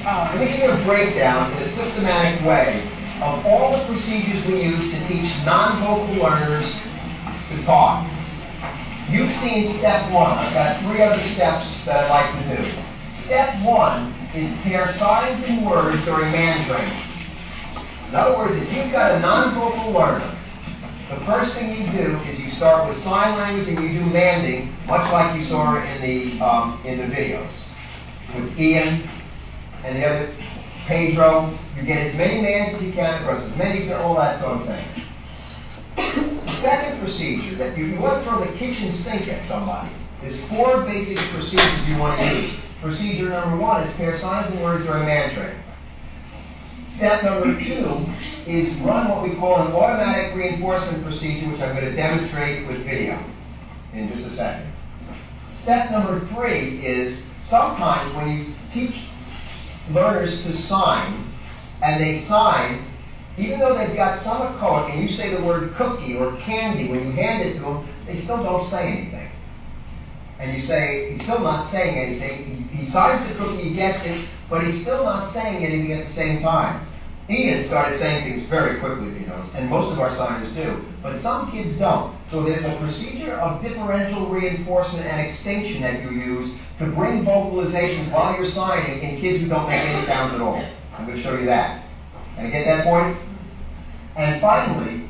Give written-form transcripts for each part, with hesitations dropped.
let me give you a breakdown in a systematic way of all the procedures we use to teach non-vocal learners to talk. You've seen step one. I've got 3 other steps that I'd like to do. Step 1 is pair signs and words during man training. In other words, if you've got a non-vocal learner, the first thing you do is you start with sign language and you do manding, much like you saw in the videos. With Ian and the other, Pedro, you get as many mans as you can across as many, all that sort of thing. The second procedure, that you want to throw the kitchen sink at somebody, is 4 basic procedures you want to use. Procedure number 1 is pair signs and words during man training. Step number 2 is run what we call an automatic reinforcement procedure, which I'm going to demonstrate with video in just a second. Step number 3 is sometimes when you teach learners to sign, and they sign, even though they've got some code, and you say the word cookie or candy, when you hand it to them, they still don't say anything. And you say, he's still not saying anything. He signs the cookie, he gets it, but he's still not saying anything at the same time. Ian started saying things very quickly, you know, and most of our signers do, but some kids don't. So there's a procedure of differential reinforcement and extinction that you use to bring vocalizations while you're signing in kids who don't make any sounds at all. I'm going to show you that. Can I get that point? And finally,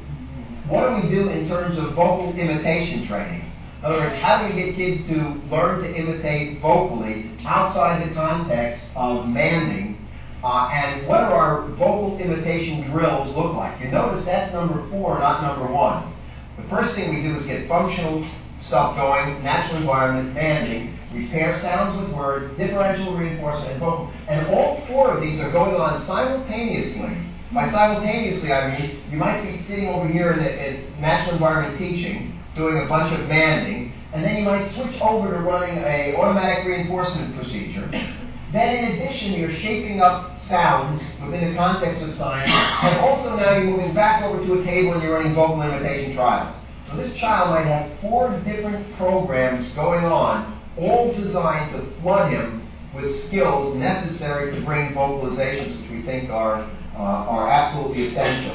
what do we do in terms of vocal imitation training? In other words, how do we get kids to learn to imitate vocally outside the context of manding? And what do our vocal imitation drills look like? You notice that's number 4, not number 1. The first thing we do is get functional stuff going, natural environment, manding. We pair sounds with words, differential reinforcement, and vocal. And all 4 of these are going on simultaneously. By simultaneously, I mean you might be sitting over here in natural environment teaching, doing a bunch of manding, and then you might switch over to running an automatic reinforcement procedure. Then in addition, you're shaping up sounds within the context of science, and also now you're moving back over to a table and you're running vocal imitation trials. So this child might have 4 different programs going on, all designed to flood him with skills necessary to bring vocalizations, which we think are absolutely essential.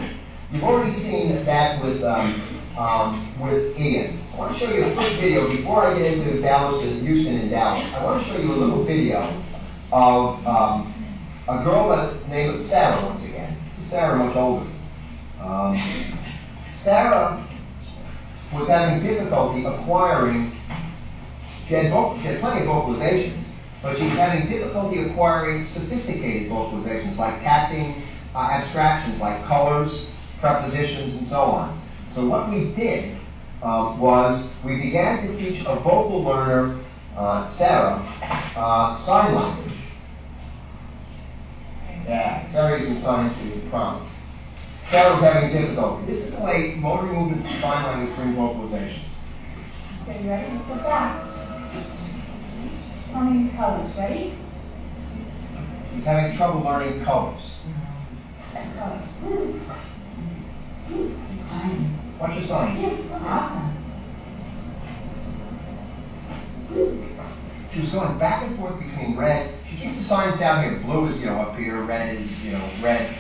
You've already seen that with Ian. I want to show you a quick video before I get into Dallas and Houston and Dallas. I want to show you a little video of a girl named Sarah once again. This is Sarah, much older. Sarah was having difficulty acquiring, she had plenty of vocalizations, but she was having difficulty acquiring sophisticated vocalizations like tacting, abstractions like colors, prepositions, and so on. So what we did was we began to teach a vocal learner, Sarah, sign language. Yeah, Sarah using signs to prompt. Sarah was having difficulty. This is the way motor movements and sign language bring vocalizations. Okay, you ready? Look back. Tell me the colors. Ready? She's having trouble learning colors. What's your sign? Awesome. She was going back and forth between red. She keeps the signs down here. Blue is, up here. Red is, red.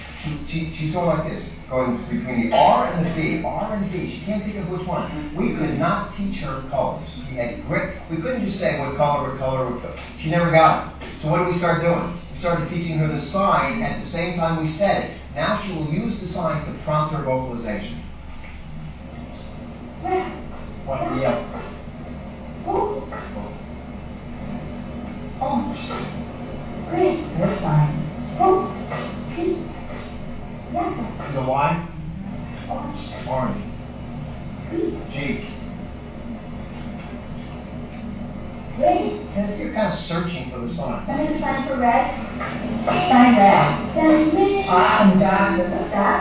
She's going like this, going between the R and the B, R and B. She can't think of which one. We could not teach her colors. We couldn't just say what color. She never got it. So what did we start doing? We started teaching her the sign at the same time we said it. Now she will use the sign to prompt her vocalization. What? Yep. Oh, great. Good sign. Oh, P. Yeah. The Y? Orange. Orange. G. Great. And you're kind of searching for the sign. Let me sign for red. Sign red. Sign red. Awesome, Josh. Look at that.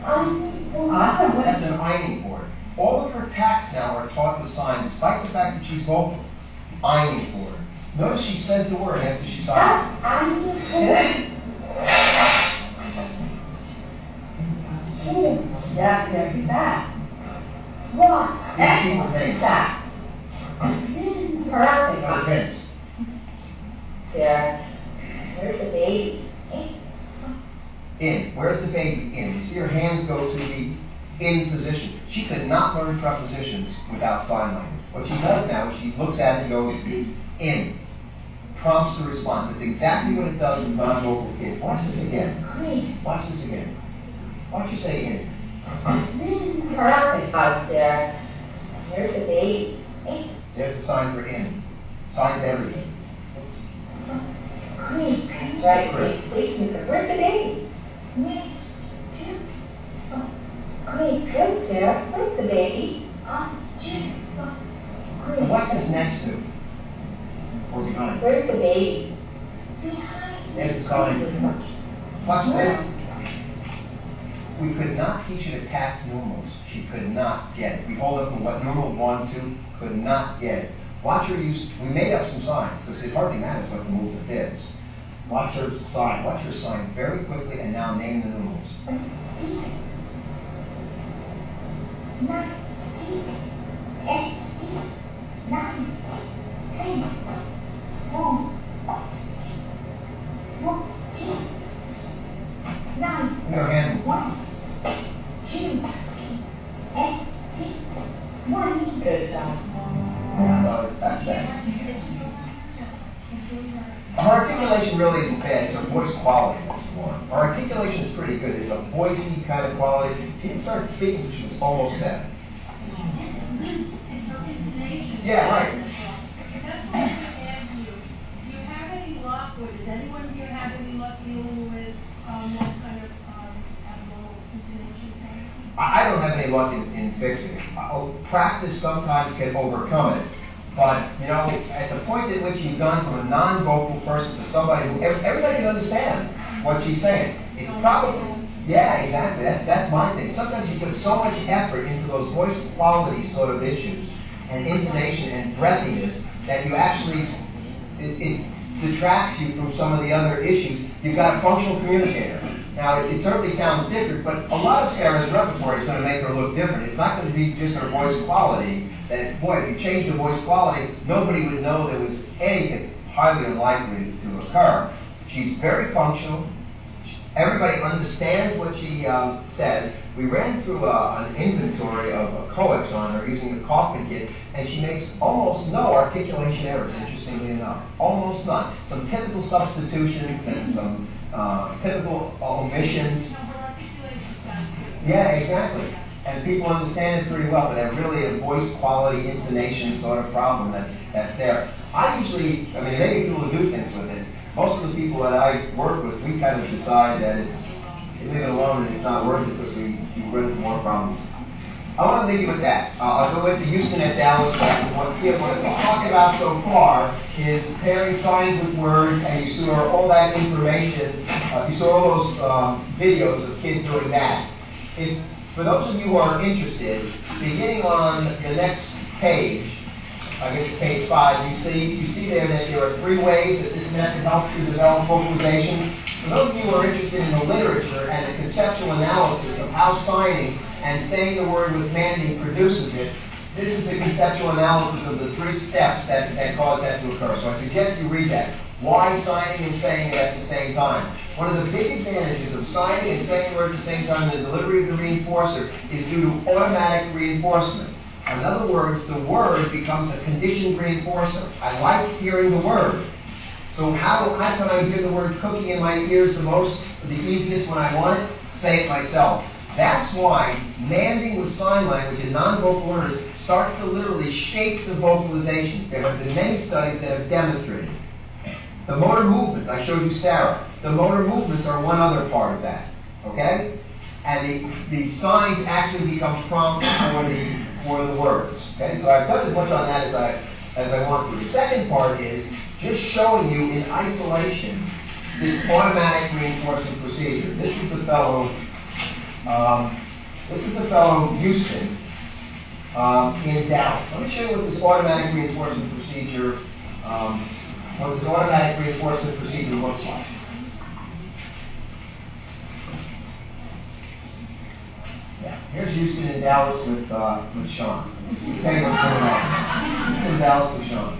Awesome. That's an ironing board. All of her tacks now are taught with signs, despite the fact that she's vocal. Ironing board. Notice she says the word after she signs it. Yeah, there's that. What? People's names. That. Perfect. Vince. There. Where's the baby? In. Where's the baby? In. You see her hands go to the in position. She could not learn prepositions without sign language. What she does now is she looks at it and goes in. Prompts the response. It's exactly what it does with non-vocal kids. Watch this again. Watch this again. Watch you say in. Perfect, Sarah. Where's the baby? There's the sign for in. Signs everything. That's right, where's the baby? Good, Sarah. Where's the baby? And what's this next to? Or behind? Where's the baby? There's the sign. Watch this. We could not teach her to tap numerals. She could not get it. We hold up what numeral 1, 2, could not get it. Watch her use, we made up some signs, because it hardly matters what the movement is. Watch her sign very quickly, and now name the numerals. Your hand. Good job. Her articulation really isn't bad. It's her voice quality that's one. Her articulation is pretty good. It's a voicey kind of quality. She didn't start speaking until she was almost 7. Yeah, right. That's what I was going to ask you. Do you have any luck, or does anyone here have any luck dealing with that kind of abnormal intonation thing? I don't have any luck in fixing it. Practice sometimes can overcome it. But, you know, at the point at which you've gone from a non-vocal person to somebody who everybody can understand what she's saying, it's probably, yeah, exactly. That's my thing. Sometimes you put so much effort into those voice quality sort of issues, and intonation and breathiness, that you actually, it detracts you from some of the other issues. You've got a functional communicator. Now, it certainly sounds different, but a lot of Sarah's repertoire is going to make her look different. It's not going to be just her voice quality. That, boy, if you change the voice quality, nobody would know there was anything highly unlikely to occur. She's very functional. Everybody understands what she says. We ran through an inventory of coax on her using the Kaufman kit, and she makes almost no articulation errors, interestingly enough. Almost none. Some typical substitutions and some typical omissions. Yeah, exactly. And people understand it pretty well, but they're really a voice quality, intonation sort of problem that's there. I usually, I mean, maybe people do things with it. Most of the people that I work with, we kind of decide that you leave it alone and it's not worth it because you run into more problems. I want to leave you with that. I'll go into Houston and Dallas. What we've talked about so far is pairing signs with words, and you saw all that information. You saw all those videos of kids doing that. For those of you who are interested, beginning on the next page, I guess it's page 5, you see there that there are 3 ways that this method helps you develop vocalizations. For those of you who are interested in the literature and the conceptual analysis of how signing and saying the word with manding produces it, this is the conceptual analysis of the 3 steps that cause that to occur. So I suggest you read that. Why signing and saying it at the same time? One of the big advantages of signing and saying the word at the same time in the delivery of the reinforcer is due to automatic reinforcement. In other words, the word becomes a conditioned reinforcer. I like hearing the word. So how can I hear the word cookie in my ears the easiest when I want it? Say it myself. That's why manding with sign language and non-vocal learners starts to literally shape the vocalization. There have been many studies that have demonstrated. The motor movements, I showed you Sarah. The motor movements are one other part of that, okay? And the signs actually become prompts for the words, okay? So I've done as much on that as I want to. The second part is just showing you in isolation this automatic reinforcement procedure. This is the fellow Houston in Dallas. Let me show you what this automatic reinforcement procedure looks like. Yeah, here's Houston and Dallas with Sean. Okay, what's going on? Houston and Dallas with Sean.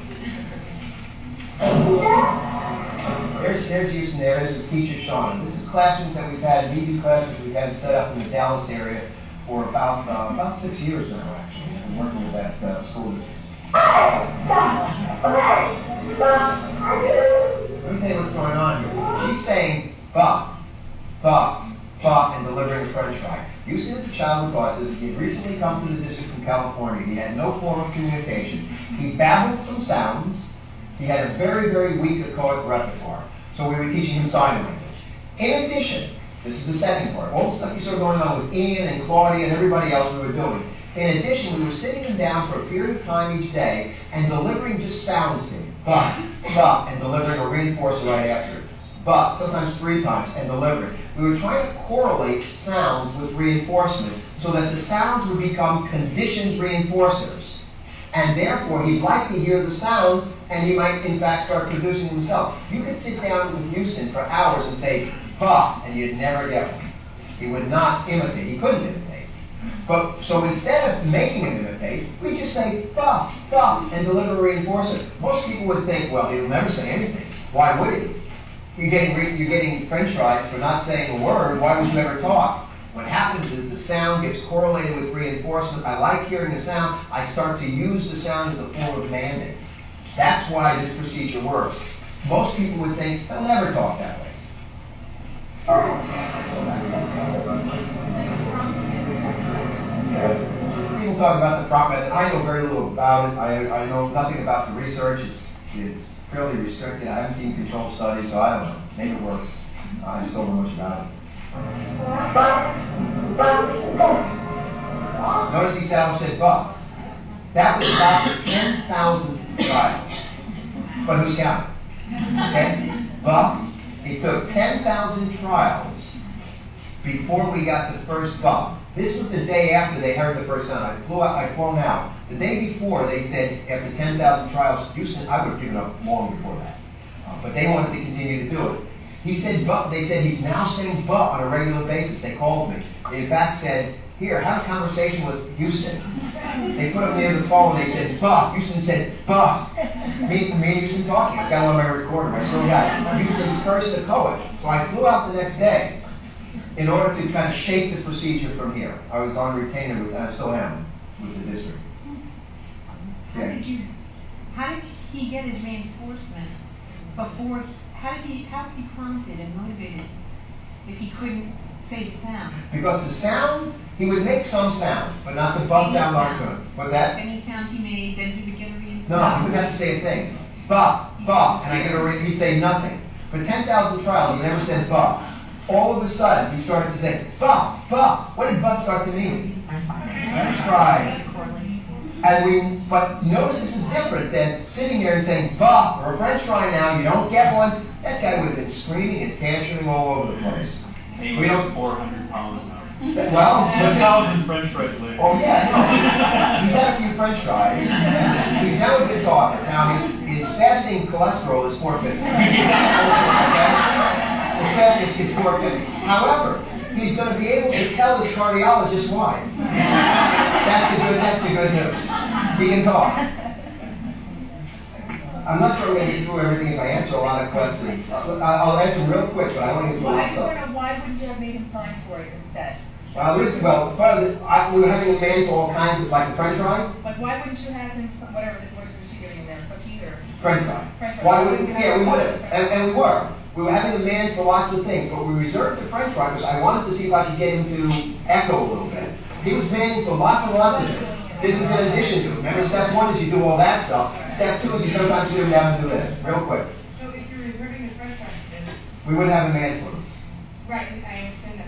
Here's there's Houston there. This is teacher Sean. This is classrooms that we've had, media classes we've had set up in the Dallas area for about 6 years now, actually. I've been working with that school. Let me tell you what's going on here. She's saying, "Buck, buck, buck," and delivering a French fry. Houston is a child with autism. He had recently come to the district from California. He had no form of communication. He babbled some sounds. He had a very, very weak echoic repertoire. So we were teaching him sign language. In addition, this is the second part, all the stuff you saw going on with Ian and Claudia and everybody else we were doing. In addition, we were sitting him down for a period of time each day and delivering just sounds to him. Buck, buck, and delivering a reinforcer right after it. Buck, sometimes 3 times, and delivering. We were trying to correlate sounds with reinforcement so that the sounds would become conditioned reinforcers. And therefore, he'd like to hear the sounds, and he might, in fact, start producing himself. You could sit down with Houston for hours and say, "Buck," and you'd never get one. He would not imitate. He couldn't imitate. But so instead of making him imitate, we just say, "Buck, buck," and deliver a reinforcer. Most people would think, well, he'll never say anything. Why would he? You're getting French fries for not saying a word. Why would you ever talk? What happens is the sound gets correlated with reinforcement. I like hearing the sound. I start to use the sound as a form of mandate. That's why this procedure works. Most people would think, they'll never talk that way. People talk about the prop method. I know very little about it. I know nothing about the research. It's fairly restricted. I haven't seen controlled studies, so I don't know. Maybe it works. I just don't know much about it. Notice he said "buck." That was about the 10,000th trial. But who's counting? Okay? Buck. It took 10,000 trials before we got the first buck. This was the day after they heard the first sound. I'd flown out. The day before, they said, after 10,000 trials, Houston, I would have given up long before that. But they wanted to continue to do it. He said, "Buck." They said, "He's now saying buck on a regular basis." They called me. They, in fact, said, "Here, have a conversation with Houston." They put him near the phone and they said, "Buck." Houston said, "Buck." Me and Houston talking. I've got it on my recorder. I still got it. Houston's first echoic. So I flew out the next day in order to kind of shape the procedure from here. I was on retainer with, I still am, with the district. How did he get his reinforcement before? How was he prompted and motivated if he couldn't say the sound? Because the sound, he would make some sounds, but not the buzz sound on good. What's that? Any sound he made, then he would get a reinforcement. No, he wouldn't have to say a thing. Buck, buck, and I get he'd say nothing. For 10,000 trials, he never said buck. All of a sudden, he started to say, "Buck, buck." What did buck start to mean? French fry. But notice this is different than sitting there and saying, "Buck," or a French fry now, you don't get one. That guy would have been screaming and tantruming all over the place. We don't 400 pounds now. Well, 1,000 French fries later. oh yeah, no. He's had a few French fries. He's now a good talker. Now his fasting cholesterol is 450. His fasting is 450. However, he's going to be able to tell his cardiologist why. That's the good news. He can talk. I'm not sure I'm going to get through everything if I answer a lot of questions. I'll answer real quick, but I want to get through a lot of stuff. Why wouldn't you have made him sign for it instead? Part of we were having a man for all kinds of, like the French fry. But why wouldn't you have him, what was she giving him there, cookie or? French fry. French fry. Why wouldn't? Yeah, we would have, and we were. We were having a man for lots of things, but we reserved the French fry because I wanted to see if I could get him to echo a little bit. He was manning for lots and lots of things. This is in addition to it. Remember, step 1 is you do all that stuff. Step 2 is you sometimes sit him down and do this, real quick. So if you're reserving the French fries for this, We wouldn't have a man for him. right, I understand that,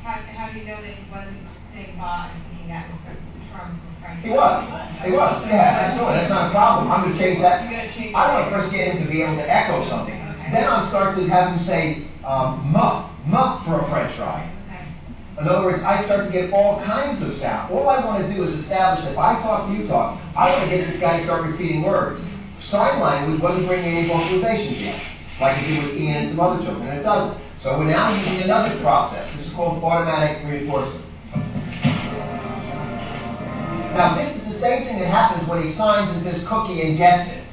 but how do you know that he wasn't saying "ba" and thinking that was the term from French? He was, yeah, absolutely. That's not a problem. I'm going to change that. You gotta change I want to first get him to be able to echo something. Then I'm start to have him say "muck," for a French fry. Okay. In other words, I start to get all kinds of sound. All I want to do is establish that if I talk, you talk. I want to get this guy to start repeating words. Sign language wasn't bringing any vocalizations yet, like it did with Ian and some other children, and it doesn't. So we're now using another process. This is called automatic reinforcement. Now this is the same thing that happens when he signs and says cookie and gets it.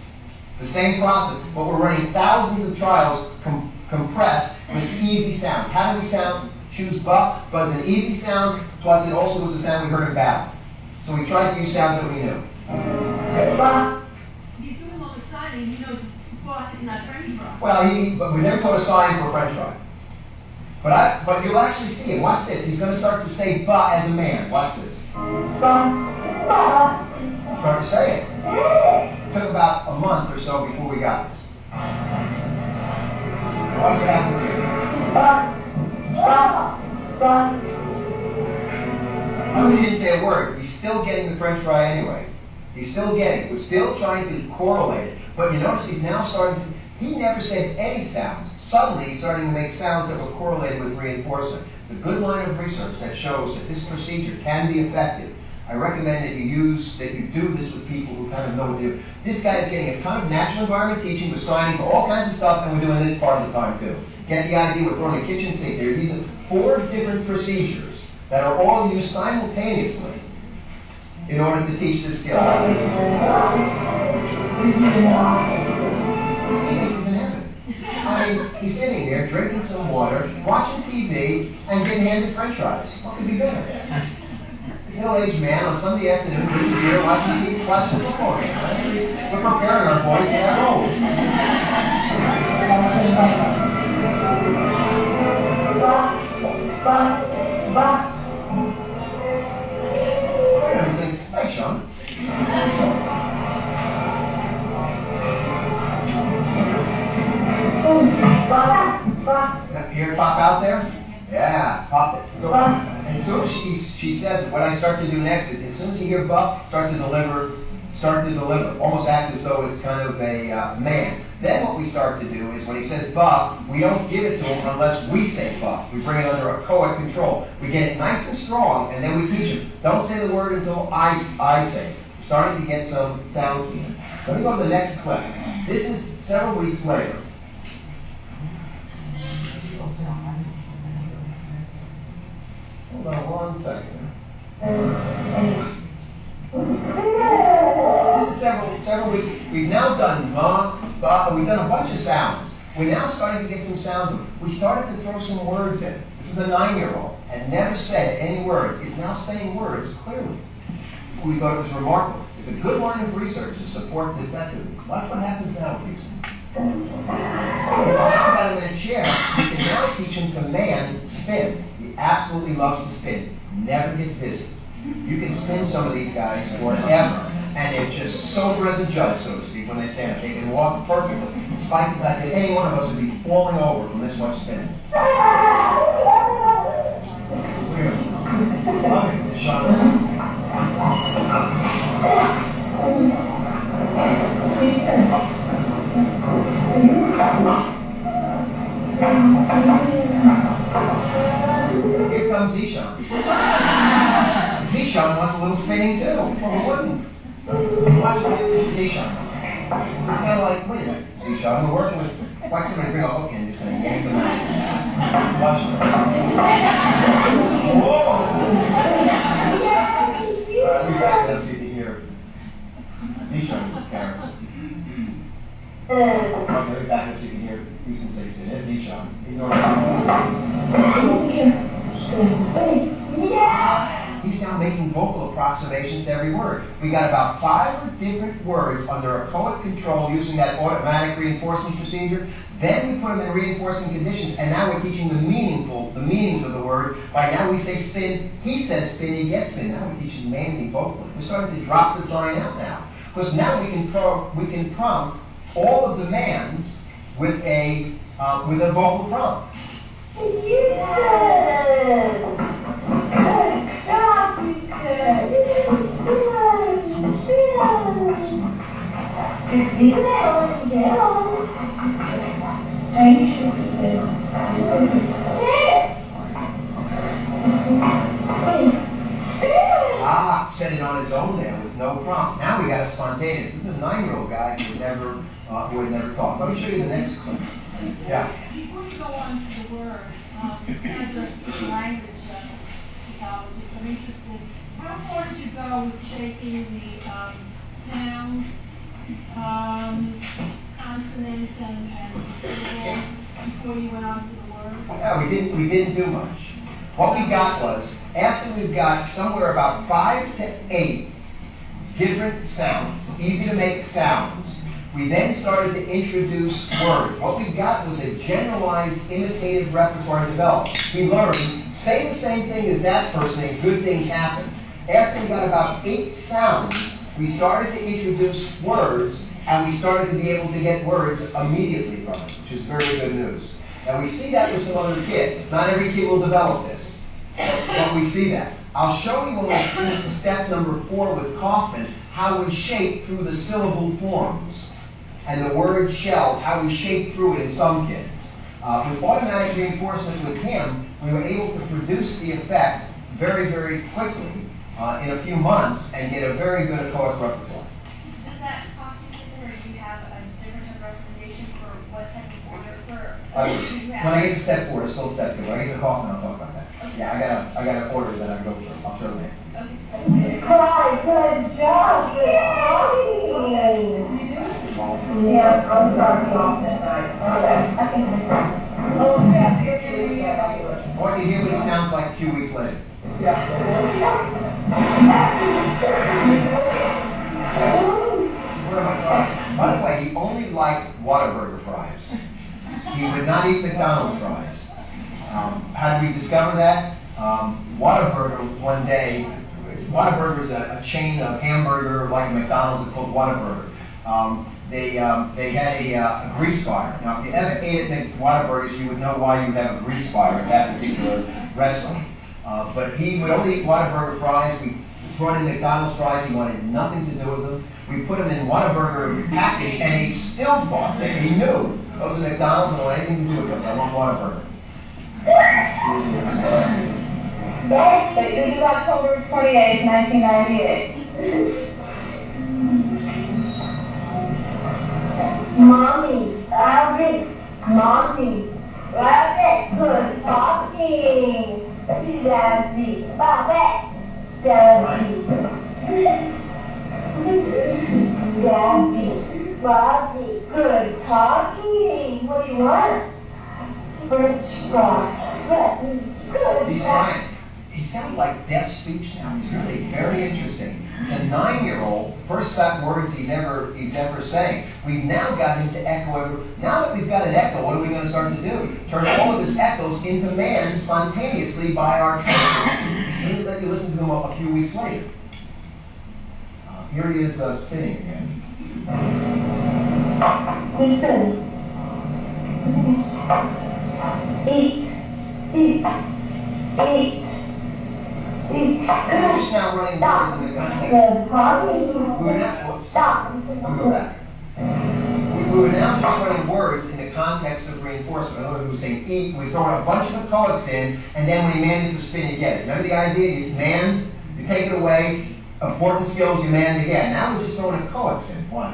The same process, but we're running thousands of trials compressed with easy sounds. How do we sound? Choose buck, but it's an easy sound, plus it also was a sound we heard in battle. So we tried to use sounds that we knew. He's doing all the signing, he knows buck is not French fry. Well, but we never taught a sign for French fry. But you'll actually see it. Watch this. He's going to start to say "ba" as a man. Watch this. Start to say it. It took about a month or so before we got this. Watch what happens here. Notice he didn't say a word. He's still getting the French fry anyway. He's still getting it. We're still trying to correlate it. But you notice he's now starting to, he never said any sounds. Suddenly he's starting to make sounds that were correlated with reinforcement. The good line of research that shows that this procedure can be effective. I recommend that you do this with people who kind of know what to do. This guy is getting a ton of natural environment teaching, we're signing for all kinds of stuff, and we're doing this part of the time too. Get the idea, we're throwing a kitchen sink there. These are 4 different procedures that are all used simultaneously in order to teach this skill. This is in heaven. I mean, he's sitting there drinking some water, watching TV, and getting handed French fries. What could be better? Middle-aged man on Sunday afternoon drinking beer, watching TV, watching football game. Right? We're preparing our boys for that role. He thinks, "Hey, Sean." Hear it pop out there? Yeah, pop it. So, as soon as she says it, what I start to do next is, as soon as you hear buck, start to deliver, almost act as though it's kind of a man. Then what we start to do is, when he says buck, we don't give it to him unless we say buck. We bring it under a co-ed control. We get it nice and strong, and then we teach him. Don't say the word until I say it. We're starting to get some sounds from it. Let me go to the next clip. This is several weeks later. Hold on 1 second. This is several weeks. We've now done we've done a bunch of sounds. We're now starting to get some sounds. We started to throw some words in. This is a 9-year-old and never said any words. Is now saying words clearly. We thought it was remarkable. It's a good line of research to support the effectiveness. Watch what happens now, please. When you got him in a chair, you can now teach him to spin. He absolutely loves to spin. Never gets dizzy. You can spin some of these guys forever, and they're just sober as a judge, so to speak, when they stand up. They can walk perfectly, despite the fact that any one of us would be falling over from this much spinning. Love it, Sean. Here comes Zishan. Zishan wants a little spinning too. Well, who wouldn't? Watch Zishan. It's kind of like, wait a minute, Zishan, we're working with, watch somebody bring a hook in, just going to yank them out. Watch it. Whoa! Let me back it up so you can hear Zishan's character. Let me back up so you can hear who's going to say spin. There's Zishan. Ignore that. He's now making vocal approximations to every word. We got about 5 different words under a co-ed control using that automatic reinforcement procedure. Then we put them in reinforcing conditions, and now we're teaching the meanings of the word. By now we say spin, he says spin, he gets spin. Now we're teaching manually vocally. We're starting to drop the sign out now. Because now we can prompt all of the mans with a vocal prompt. Said it on his own there with no prompt. Now we got a spontaneous. This is a 9-year-old guy who had never talked. Let me show you the next clip. Yeah. Before you go on to the word, as a language pathologist, I'm interested, how far did you go with shaping the sounds consonants and syllables before you went on to the word? Yeah, we didn't do much. What we got was, after we've got somewhere about 5 to 8 different sounds, easy to make sounds, we then started to introduce words. What we got was a generalized imitative repertoire developed. We learned, say the same thing as that person and good things happen. After we got about 8 sounds, we started to introduce words, and we started to be able to get words immediately from it, which is very good news. Now we see that with some other kids. Not every kid will develop this, but we see that. I'll show you when we do step number 4 with Kaufman, how we shape through the syllable forms and the word shells, how we shape through it in some kids. With automatic reinforcement with him, we were able to produce the effect very, very quickly in a few months and get a very good echoic repertoire. Does that copy or do you have a different type of recommendation for what type of order for you When have? I get to step 4, it's still step 2. When I get to Kaufman, I'll talk about that. Yeah, I got an order that I go through. I'll show you. Okay. Cry, good job, good yeah, I'm sorry, okay, I think oh, yeah, I want you to hear what he sounds like a few weeks later. By the way, he only liked Whataburger fries. He would not eat McDonald's fries. How did we discover that? Whataburger one day, Whataburger is a chain of hamburger like McDonald's, it's called Whataburger. They had a grease fire. Now, if you ever ate at Whataburgers, you would know why you would have a grease fire at that particular restaurant. But he would only eat Whataburger fries. We brought in McDonald's fries. He wanted nothing to do with them. We put them in Whataburger package, and he still thought that he knew those are McDonald's and I don't want anything to do with those. I want Whataburger. This is October 28, 1998. Mommy, rabbit, good talking. Daddy, rabbit, daddy. Daddy, good talking. What do you want? French fries. Good. He's trying. He sounds like deaf speech now. He's really very interesting. The 9-year-old, first set words he's ever saying. We've now got him to echo. Now that we've got an echo, what are we going to start to do? Turn all of his echoes into man spontaneously by our training. We'll let you listen to him a few weeks later. Here he is spinning again. He's spinning. Eat. We're just now running words in the context. We were now just running words in the context of reinforcement. In other words, we were saying eat, we throw a bunch of echoics in, and then when he manned it to spin, you get it. Remember the idea? You man, you take it away, important skills, you man it again. Now we're just throwing echoics in. One.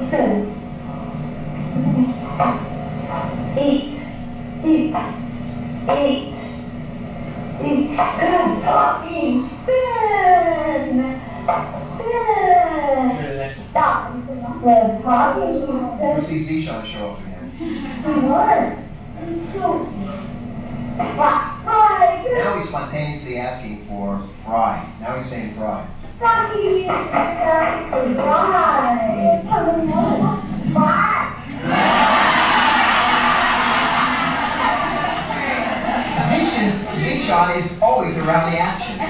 Eat. Good talking. Spin. Here to the next one. Stop. Good talking. We'll see Zishan show up again. Now he's spontaneously asking for fry. Now he's saying fry. Zishan is always around the action. Like a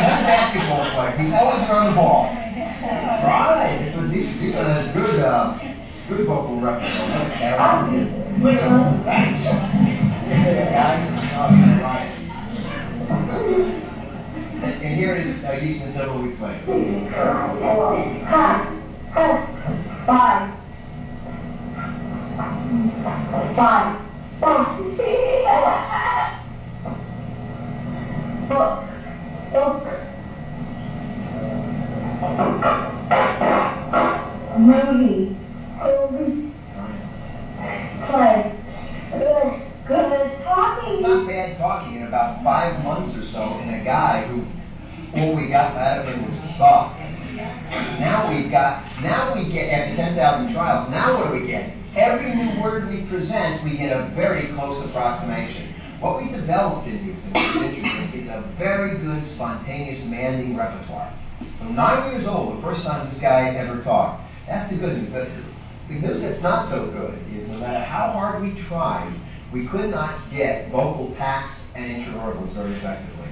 good basketball player. He's always around the ball. Right. Zishan has good vocal repertoire. Look at him. Thanks. And here it is Eastman several weeks later. Five. Movie. Play. Good talking. It's not bad talking in about 5 months or so in a guy who all we got out of him was buff. Now we've got Now we get, after 10,000 trials, now what do we get? Every new word we present, we get a very close approximation. What we developed in Houston, which is interesting, is a very good spontaneous manding repertoire. So 9 years old, the first time this guy ever talked. That's the good news. The news that's not so good is no matter how hard we tried, we could not get vocal tacts and interaurals very effectively.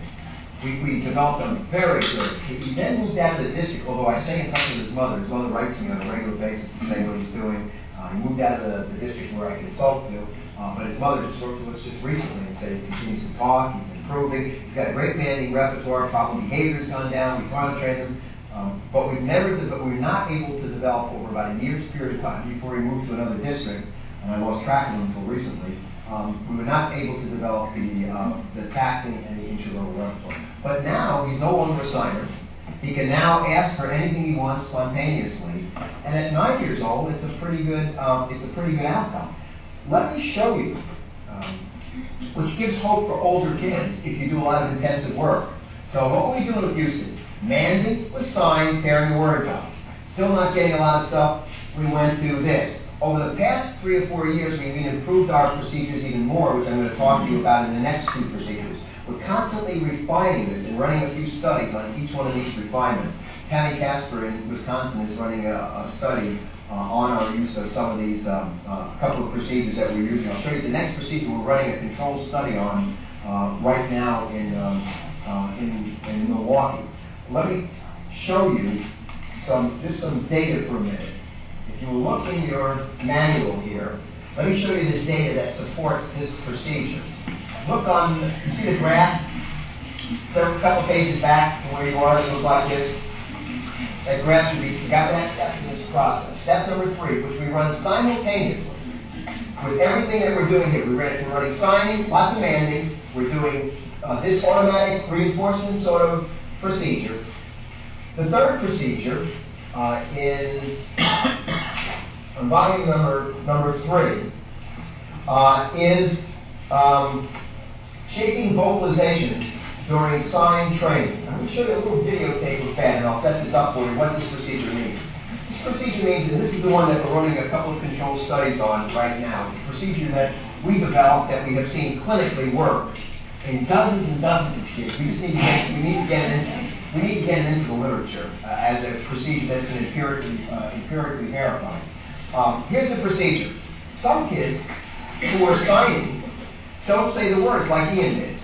We developed them very good. He then moved out of the district, although I stay in touch with his mother. His mother writes me on a regular basis to say what he's doing. He moved out of the district where I consult to, but his mother just wrote to us just recently and said he continues to talk, he's improving, he's got a great manding repertoire, problem behavior's gone down, we toilet trained him, but we were not able to develop over about a year's period of time before he moved to another district, and I lost track of him until recently. We were not able to develop the tacting and the intraoral repertoire. But now he's no longer a signer. He can now ask for anything he wants spontaneously, and at 9 years old, it's a pretty good outcome. Let me show you, which gives hope for older kids if you do a lot of intensive work. So what were we doing with Houston? Manding with sign, pairing the words up. Still not getting a lot of stuff. We went to this. Over the past 3 or 4 years, we've improved our procedures even more, which I'm going to talk to you about in the next 2 procedures. We're constantly refining this and running a few studies on each one of these refinements. Tammy Casper in Wisconsin is running a study on our use of some of these couple of procedures that we're using. I'll show you the next procedure we're running a controlled study on right now in Milwaukee. Let me show you just some data for a minute. If you look in your manual here, let me show you the data that supports this procedure. Look on, you see the graph? A couple pages back from where you are, it looks like this. That graph should be, you got that step in this process. Step number 3, which we run simultaneously with everything that we're doing here. We're running signing, lots of manding. We're doing this automatic reinforcement sort of procedure. The third procedure in volume number 3 is shaping vocalizations during sign training. I'm going to show you a little videotape of Ben, and I'll set this up for you, what this procedure means. This procedure means, and this is the one that we're running a couple of controlled studies on right now. It's a procedure that we developed that we have seen clinically work in dozens and dozens of kids. We just need to get it into the literature as a procedure that's been empirically verified. Here's the procedure. Some kids who are signing don't say the words like Ian did.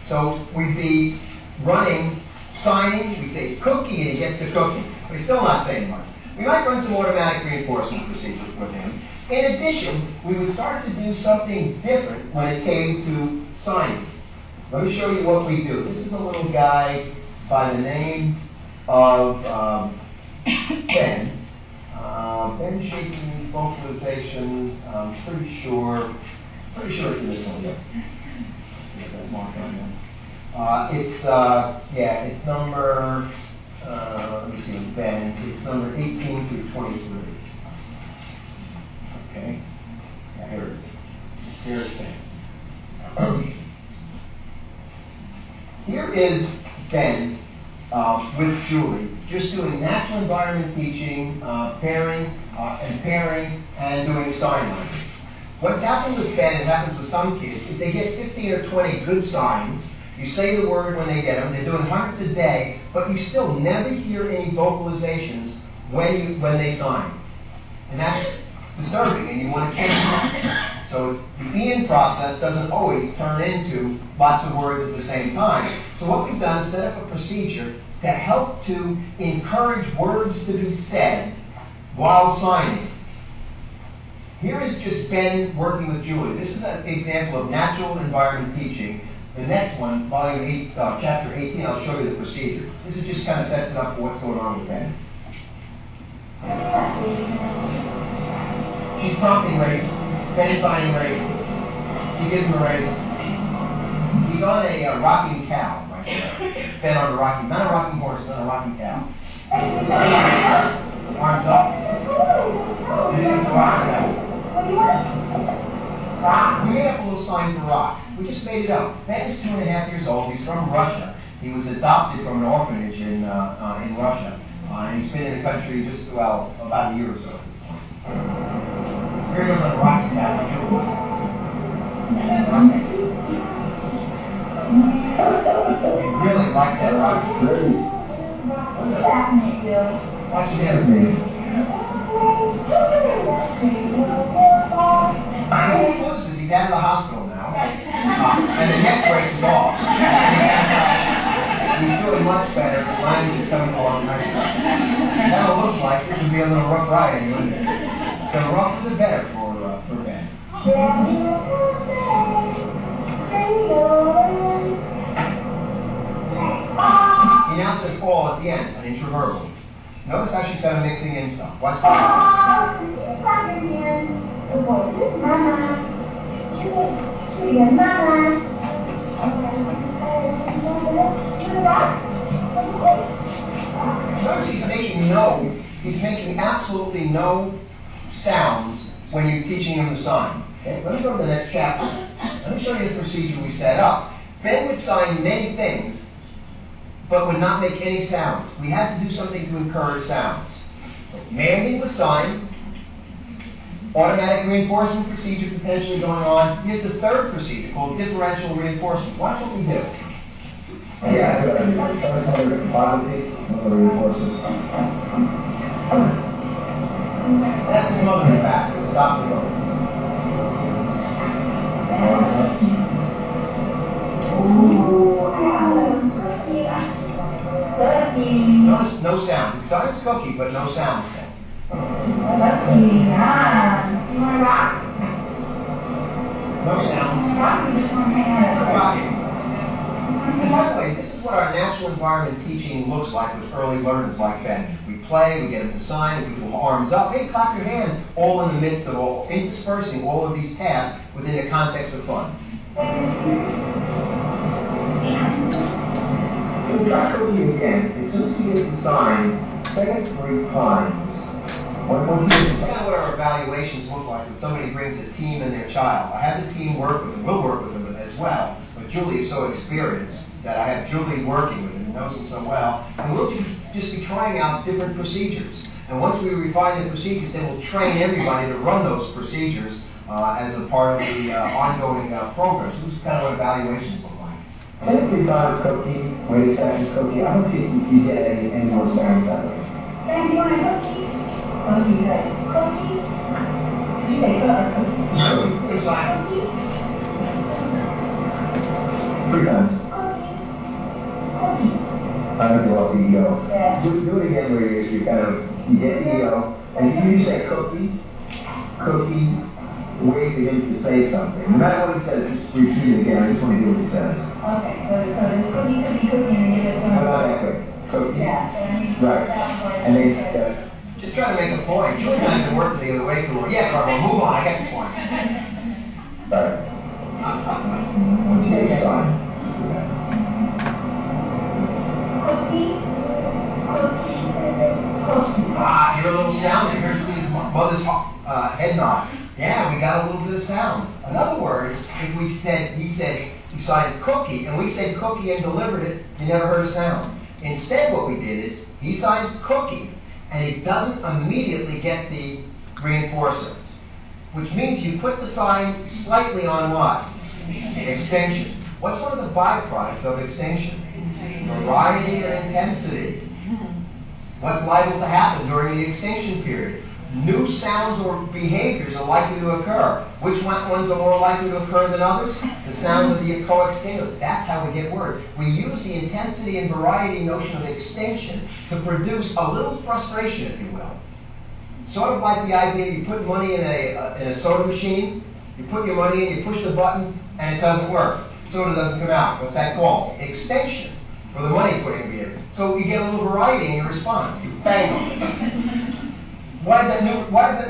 So we'd be running, signing, we'd say cookie, and he gets the cookie. But he's still not saying much. We might run some automatic reinforcement procedure with him. In addition, we would start to do something different when it came to signing. Let me show you what we do. This is a little guy by the name of Ben. Ben shaping vocalizations. I'm pretty sure it's in this one. Yeah, that mark on there. It's number. Let me see, Ben. It's number 18 through 23. Okay. Yeah, here it is. Here's Ben. Here is Ben with Julie, just doing natural environment teaching, pairing, and doing sign language. What's happened with Ben, and happens with some kids, is they get 15 or 20 good signs. You say the word when they get them. They're doing hundreds a day, but you still never hear any vocalizations when they sign. And that's disturbing, and you want to change that. So the Ian process doesn't always turn into lots of words at the same time. So what we've done is set up a procedure to help to encourage words to be said while signing. Here is just Ben working with Julie. This is an example of natural environment teaching. The next one, volume 8, chapter 18, I'll show you the procedure. This is just kind of sets it up for what's going on with Ben. She's prompting raisin. Ben's signing raisin. She gives him a raisin. He's on a rocking cow right there. Ben on a rocking, not a rocking horse, on a rocking cow. Arms up. And then it's a rocking cow. We made up a little sign for rock. We just made it up. Ben is 2.5 years old. He's from Russia. He was adopted from an orphanage in Russia. And he's been in the country just, well, about a year or so at this point. Here he goes on a rocket path. He really likes that rocket. What's happening, Bill? Watch him. He's out of the hospital now. And the neck brace is off. He's feeling much better. His language is coming along nicely. Now it looks like this would be a little rough riding, wouldn't it? The rougher the better for Ben. He now says all at the end, an interverbal. Notice how she's kind of mixing in some. Watch Notice he's making absolutely no sounds when you're teaching him the sign. Okay, let me go to the next chapter. Let me show you the procedure we set up. Ben would sign many things, but would not make any sounds. We had to do something to encourage sounds. Mandy would sign. Automatic reinforcement procedure potentially going on. Here's the third procedure called differential reinforcement. Watch what we do. Yeah, That's his mother in the back. It's a doctor mother. Notice no sound. It sounds cookie, but no sound. No sound. Rocking. And by the way, this is what our natural environment teaching looks like with early learners like Ben. We play, we get them to sign, we put arms up, hey, clap your hand, all in the midst of interspersing all of these tasks within the context of fun. It's not cookie again. As soon as you get the sign, say it 3 times. This is kind of what our evaluations look like when somebody brings a team and their child. I have the team work with them, we'll work with them as well, but Julie is so experienced that I have Julie working with him and knows him so well, and we'll just be trying out different procedures. And once we refine the procedures, then we'll train everybody to run those procedures as a part of the ongoing program. So this is kind of what evaluations look like. Say it 3 times, cookie. Wait a second, cookie. I don't think you get any more sounds out of it. Sam, you want a cookie? Cookie, right? Cookie? You say cookie. Good sign. 3 times. I don't know the EO. Yeah. Do it again where you kind of, you get EO, and you say cookie, wait for him to say something. No matter what he says, just repeat it again. I just want to hear what he says. Okay, so there's cookie, and you give it No, not that way. Cookie. Yeah. Right. And then, Just trying to make a point. Julie and I have been working the other way through. Yeah, Carl, move on. I get the point. right. What's the sign? Hear a little sound. You hear his mother's head nod. Yeah, we got a little bit of sound. In other words, if he signed cookie, and we said cookie and delivered it, you never heard a sound. Instead, what we did is, he signs cookie, and it doesn't immediately get the reinforcer, which means you put the sign slightly on what? Extinction. What's one of the byproducts of extinction? Variety and intensity. What's liable to happen during the extinction period? New sounds or behaviors are likely to occur. Which ones are more likely to occur than others? The sound of the coextinguished. That's how we get word. We use the intensity and variety notion of extinction to produce a little frustration, if you will. Sort of like the idea you put money in a soda machine, you put your money in, you push the button, and it doesn't work. Soda doesn't come out. What's that called? Extinction, for the money putting in. So you get a little variety in your response. You bang on it. Why is that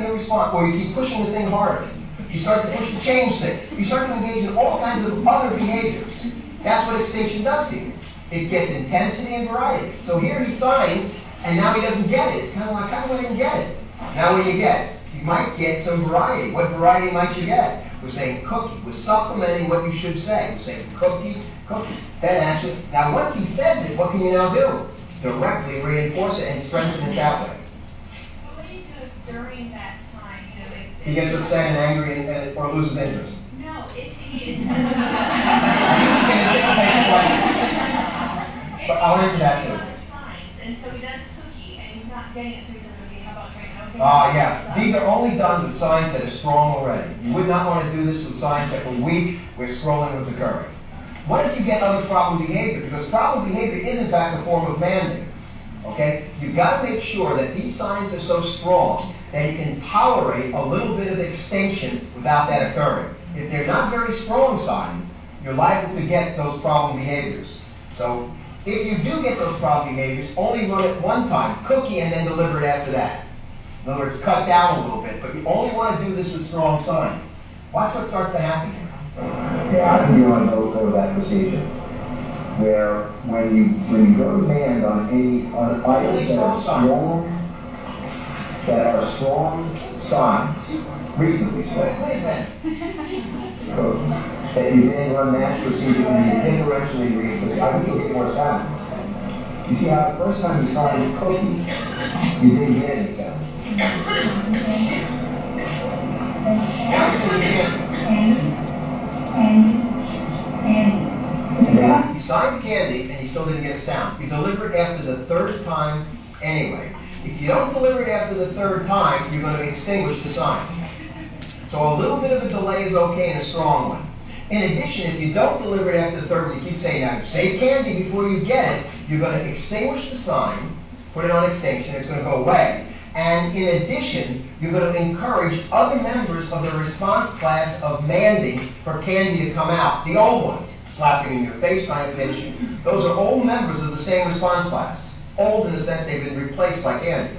new response? Well, you keep pushing the thing harder. You start to push the change thing. You start to engage in all kinds of other behaviors. That's what extinction does to you. It gets intensity and variety. So here he signs, and now he doesn't get it. It's kind of like, how do I even get it? Now what do you get? You might get some variety. What variety might you get? We're saying cookie. We're supplementing what you should say. We're saying cookie, cookie. Then actually, now once he says it, what can you now do? directly reinforce it and strengthen it that way. What do you do during that time, you know, if? He gets upset and angry or loses interest. No, if he is. But I'll answer that too. And so he does cookie, and he's not getting it, so he says, okay, how about drinking? Okay. Yeah. These are only done with signs that are strong already. You would not want to do this with signs that were weak, where scrolling was occurring. What if you get other problem behavior? Because problem behavior is in fact a form of manding. Okay? You've got to make sure that these signs are so strong that you can tolerate a little bit of extinction without that occurring. If they're not very strong signs, you're liable to get those problem behaviors. So if you do get those problem behaviors, only run it one time, cookie, and then deliver it after that. In other words, cut down a little bit, but you only want to do this with strong signs. Watch what starts to happen here. Yeah, I think you want to go that procedure. Where when you go to demand on items that are strong signs, reasonably strong, that you then run that procedure and you differentially read, I think you'll get more sound. You see how the first time you signed cookies, you didn't get any sound. He signed candy and he still didn't get a sound. You deliver it after the third time anyway. If you don't deliver it after the third time, you're going to extinguish the sign. So a little bit of a delay is okay and a strong one. In addition, if you don't deliver it after the third one, you keep saying, now, say candy before you get it, you're going to extinguish the sign, put it on extinction, it's going to go away. And in addition, you're going to encourage other members of the response class of manding for candy to come out. The old ones, slapping in your face, trying to pinch you. Those are old members of the same response class. Old in the sense they've been replaced by candy.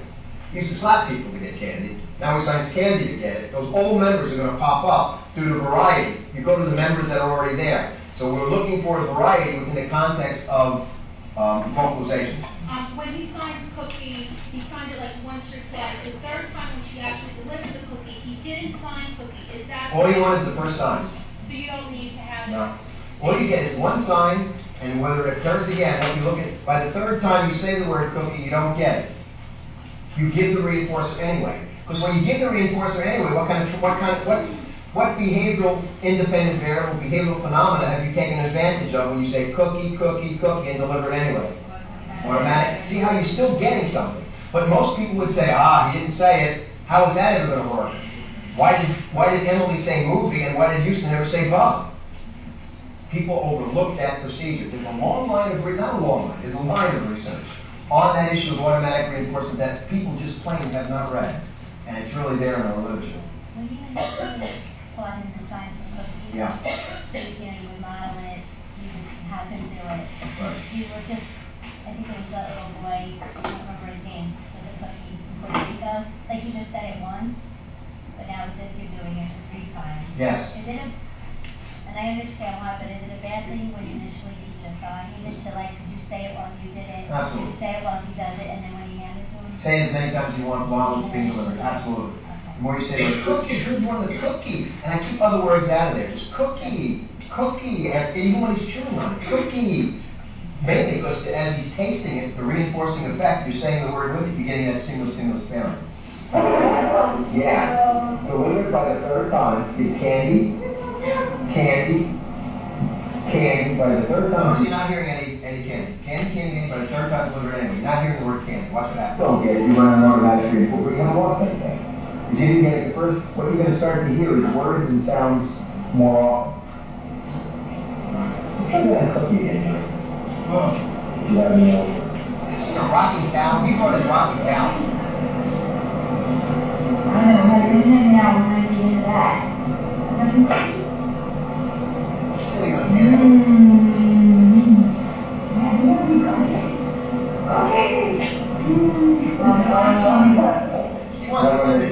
We used to slap people to get candy. Now we science candy to get it. Those old members are going to pop up due to variety. You go to the members that are already there. So we're looking for a variety within the context of vocalization. When he signs cookie, he signed it like once or twice. The third time when she actually delivered the cookie, he didn't sign cookie. Is that? All you want is the first sign. So you don't need to have No. it. All you get is one sign, and whether it occurs again, when you look at, by the third time you say the word cookie, you don't get it. You give the reinforcer anyway. Because when you give the reinforcer anyway, what behavioral independent variable, behavioral phenomena have you taken advantage of when you say cookie, cookie, cookie, and deliver it anyway? Automatic. See how you're still getting something. But most people would say, he didn't say it. How is that ever going to work? Why did Emily say movie and why did Houston never say bug? People overlook that procedure. There's a long line of, not a long line, there's a line of research on that issue of automatic reinforcement that people just plain have not read. And it's really there in our literature. When you mentioned plug in the science of cookies, Yeah. so you would model it, you would have him do it. Right. You were just, I think it was that little boy, I don't remember his name, with the cookie from Puerto Rico. Like you just said it once, but now with this you're doing it 3 times. Yes. Is it and I understand why, but is it a bad thing when you initially teach a sign? You just to like, could you say it while you did it? Absolutely. Say it while he does it, and then when he hands it to him? Say it as many times as you want while it's being delivered. Absolutely. The more you say, like, cookie, good one, the cookie. And I keep other words out of there. Just cookie, cookie. And even when he's chewing on it, cookie. Mainly because as he's tasting it, the reinforcing effect, you're saying the word with it, you're getting that single sparing. Yeah. Delivered by the third time, the candy, by the third No, time. so you're not hearing any candy. Candy, by the third time delivered anyway. You're not hearing the word candy. Watch what happens. Don't get it, you run an automatic reinforcement, we're going to want that thing. If you didn't get it the first, what you're going to start to hear is words and sounds more often. Try that cookie again, Joe. If you have any else. This is a rocking cow. We call it rocking cow. I don't know how to do it now when I get into that. Still you understand. She wants to live it.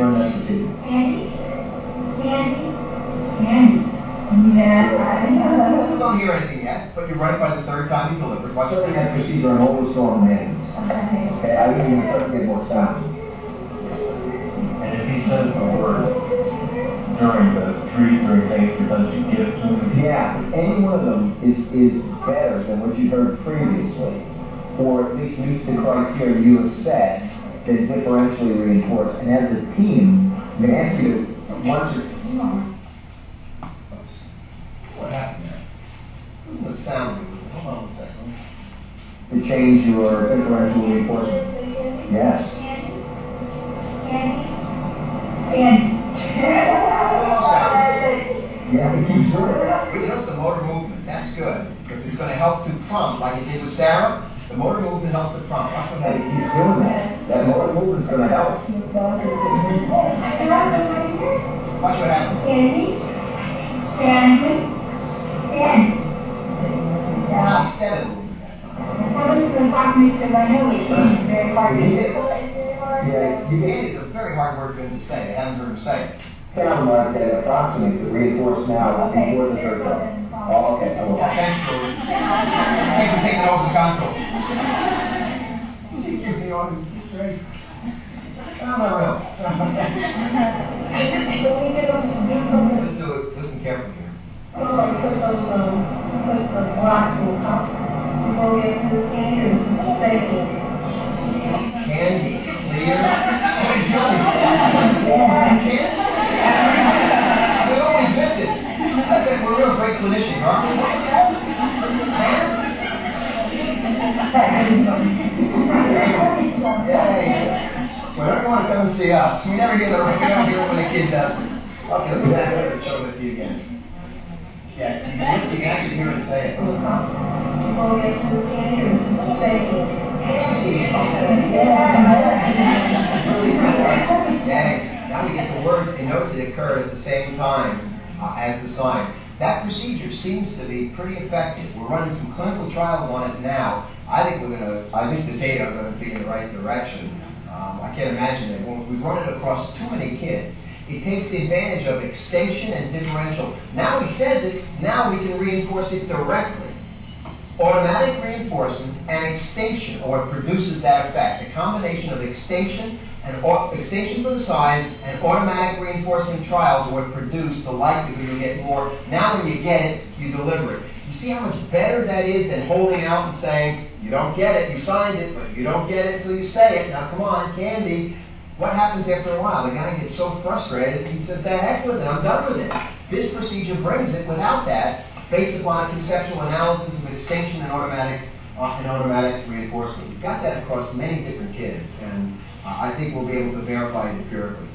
You still don't hear anything yet, but you're right by the third time you deliver. Watch Starting what that procedure on all the strong names. Okay, I think you're going to get more sound. And if he says the word during the treat or taste because you give to him, Yeah, any one of them is better than what you heard previously. or at least meets the criteria you have set, then differentially reinforce. And as a team, I'm going to ask you to, once you're, What happened there? Who's the sound? Hold on one second. to change your differential reinforcement. Yes. Slow sound. You have to keep doing it. But you notice the motor movement, that's good, because it's going to help to prompt, like it did with Sarah. The motor movement helps to prompt. Watch what You have to happens. keep doing that. That motor movement's going to help. Watch what happens. She said it. Yeah, you It get is a very hard word for him to say. They haven't heard him say it. sound like that approximates to reinforce now before the third time. Oh, okay. I will. Yeah, thanks for taking over the console. She's giving the audience. It's great. Oh, not real. Let's do it. Listen carefully here. Candy, clear. What is doing? Candy? We always miss it. That's it. We're real great clinicians, aren't we? Man? Yay. Well, everyone come and see us. We never hear the we don't hear it when a kid does it. Okay, look at that. I'll show it to you again. Yeah, you can actually hear it say it. Yay. Now we get the word, and notice it occurred at the same time as the sign. That procedure seems to be pretty effective. We're running some clinical trials on it now. I think the data are going to be in the right direction. I can't imagine that when we run it across too many kids, it takes the advantage of extinction and differential. Now he says it, now we can reinforce it directly. Automatic reinforcement and extinction, or it produces that effect. A combination of extinction for the sign and automatic reinforcement trials would produce the likelihood you get more. Now when you get it, you deliver it. You see how much better that is than holding out and saying, you don't get it, you signed it, but you don't get it until you say it. Now come on, Candy. What happens after a while? The guy gets so frustrated, he says, the heck with it, I'm done with it. This procedure brings it without that, based upon a conceptual analysis of extinction and automatic reinforcement. We've got that across many different kids, and I think we'll be able to verify it empirically.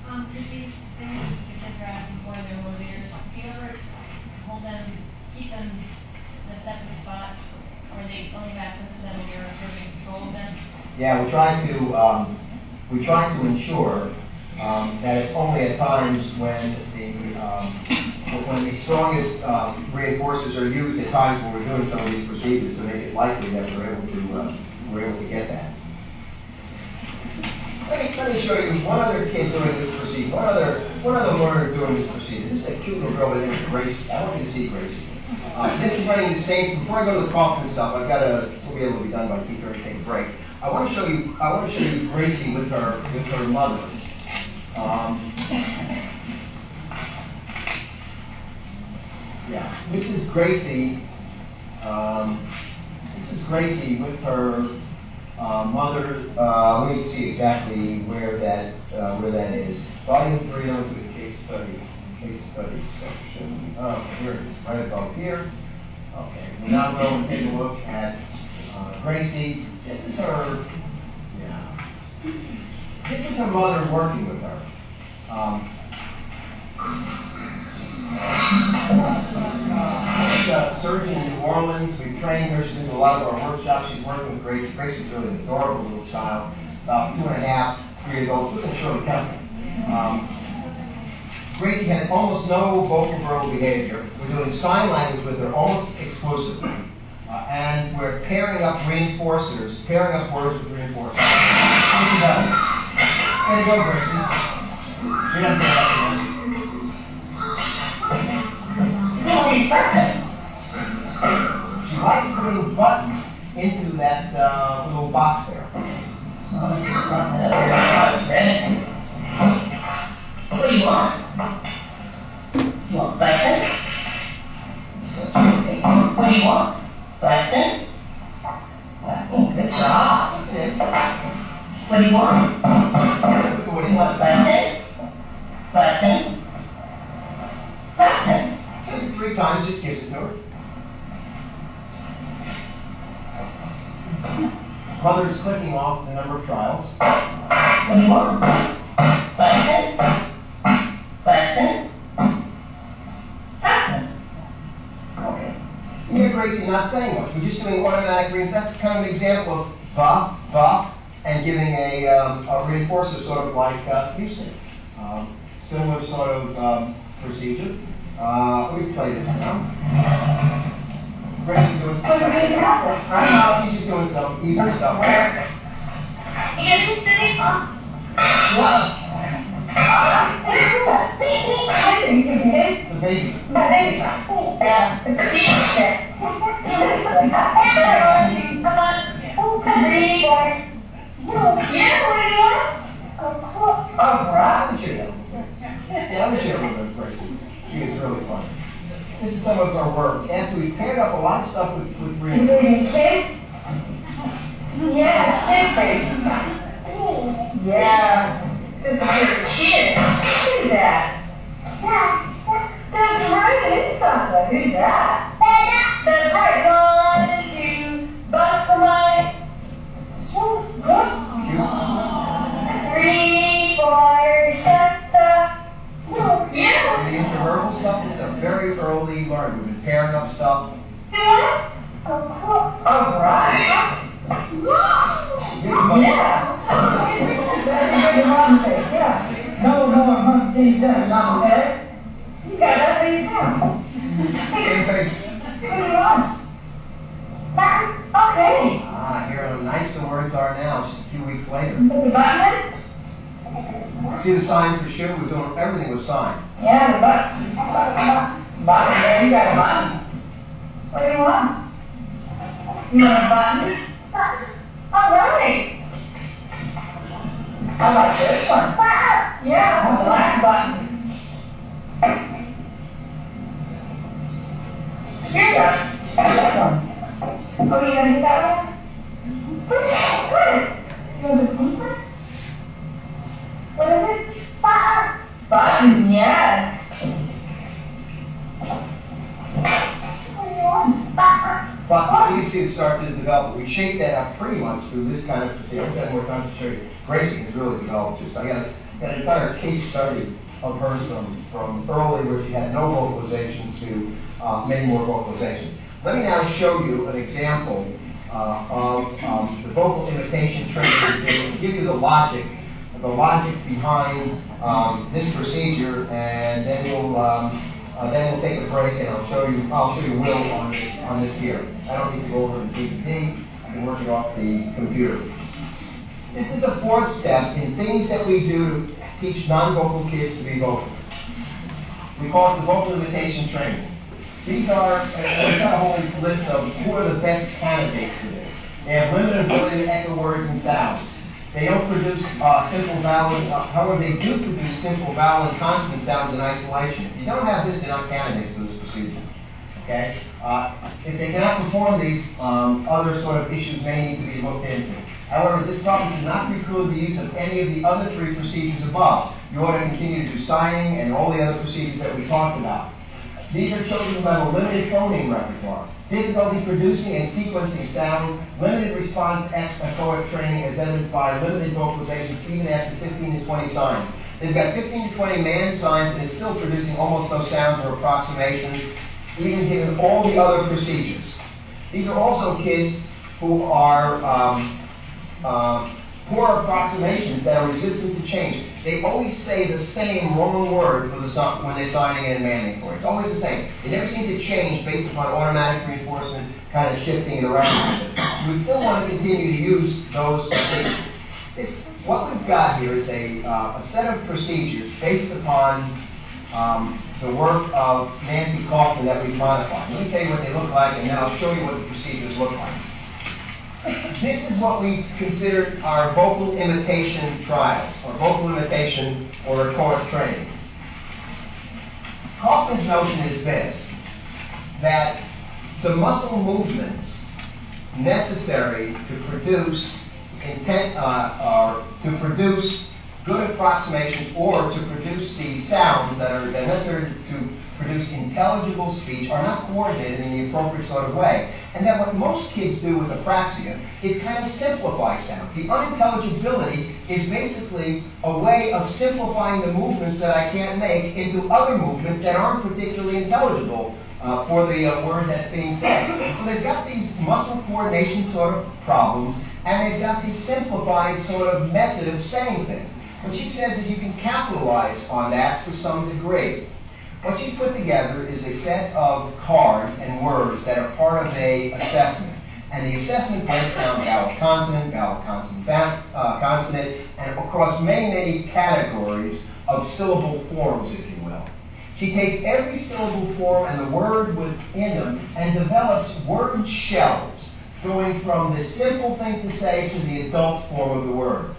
With these things that the kids are asking for, their motivators, do you ever hold them, keep them in a separate spot, or they only have access to them when you're in control of them? Yeah, we try to ensure that it's only at times when the strongest reinforcers are used, at times when we're doing some of these procedures to make it likely that we're able to get that. Let me show you one other kid doing this procedure, one other learner doing this procedure. This is a cute little girl by the name of Gracie. I want you to see Gracie. This is running the same. Before I go to the cough and stuff, we'll be able to be done by 2:30. Take a break. I want to show you Gracie with her mother. Yeah, this is Gracie. This is Gracie with her mother. Let me see exactly where that is. Volume 3, I'm going to do the case study section. Oh, here it is, right above here. Okay, we'll now go and take a look at Gracie. This is her mother working with her. She's a surgeon in New Orleans. We've trained her. She's been to a lot of our workshops. She's working with Gracie. Gracie's really an adorable little child, about 2.5, 3 years old. Look at Shirley Temple. Gracie has almost no vocal verbal behavior. We're doing sign language with her almost exclusively. And we're pairing up reinforcers, pairing up words with reinforcers. What she does. Way to go, Gracie. You're not there after this. She likes putting buttons into that little box there. What do you want? You want breakfast? What do you want? Breakfast? Okay. What do you want? What do you want? Button? Button? Button? Says it 3 times, just gives it to her. Mother's clicking off the number of trials. What do you want? Button? Button? Button? Okay. Yeah, Gracie, not saying much. We're just doing automatic reinforcement. That's kind of an example of ba, and giving a reinforcer sort of like Houston. Similar sort of procedure. Let me play this now. Gracie's doing some stuff. No, she's just doing some easy stuff. It's a baby. I would share that with Gracie. Yeah, I would share it with Gracie. She is really fun. This is some of our work. After we've paired up a lot of stuff with reinforcement. Yeah. This is for kids. Who's that? That's right, it is Santa. Who's that? That's right. 1, 2, but for my 3, 4, shut the. Yeah. The interverbal stuff is a very early learn. We've been pairing up stuff. Yeah. All right. Yeah. That's a good mom thing, yeah. No more hunting down, okay? You got that face down. Same face. What do you want? Okay. Here how nice the words are now, just a few weeks later. The button? See the sign for sure? We're doing everything with sign. Yeah, the button. Button, yeah, you got a button. What do you want? You want a button? All right. I like this one. Yeah, it's a black button. Here you go. That one. Oh, you gonna get that one? Good. You want the pink one? What is it? Button, yes. What do you want? But you can see it start to develop. We shaped that up pretty much through this kind of procedure. I've got more time to show you. Gracie has really developed this. I got an entire case study of hers from early where she had no vocalizations to many more vocalizations. Let me now show you an example of the vocal imitation training to give you the logic behind this procedure, and then we'll take a break and I'll show you Will on this here. I don't need to go over the DVD. I can work it off the computer. This is the 4th step in things that we do to teach non-vocal kids to be vocal. We call it the vocal imitation training. These are, and we've got a whole list of who are the best candidates for this. They have limited ability to echo words and sounds. They don't produce simple vowel, however they do produce simple vowel and consonant sounds in isolation. If you don't have this, they're not candidates for this procedure. Okay? If they cannot perform these, other sort of issues may need to be looked into. However, this problem does not preclude the use of any of the other 3 procedures above. You ought to continue to do signing and all the other procedures that we talked about. These are children who have a limited phoneme repertoire, difficulty producing and sequencing sounds, limited response to echoic training as evidenced by limited vocalizations even after 15 to 20 signs. They've got 15 to 20 man signs and is still producing almost no sounds or approximations, even given all the other procedures. These are also kids who are poor approximations that are resistant to change. They always say the same wrong word for when they're signing in and manning for it. It's always the same. They never seem to change based upon automatic reinforcement kind of shifting it around. You would still want to continue to use those procedures. What we've got here is a set of procedures based upon the work of Nancy Kaufman that we've modified. Let me tell you what they look like, and then I'll show you what the procedures look like. This is what we consider our vocal imitation trials, or vocal imitation or rhetoric training. Kaufman's notion is this, that the muscle movements necessary to produce intent are to produce good approximations or to produce these sounds that are necessary to produce intelligible speech are not coordinated in the appropriate sort of way. And that what most kids do with apraxia is kind of simplify sound. The unintelligibility is basically a way of simplifying the movements that I can't make into other movements that aren't particularly intelligible for the word that's being said. So they've got these muscle coordination sort of problems, and they've got this simplified sort of method of saying things. What she says is you can capitalize on that to some degree. What she's put together is a set of cards and words that are part of a assessment. And the assessment breaks down vowel consonant, consonant, and across many, many categories of syllable forms, if you will. She takes every syllable form and the word within them and develops word shells, going from the simple thing to say to the adult form of the word.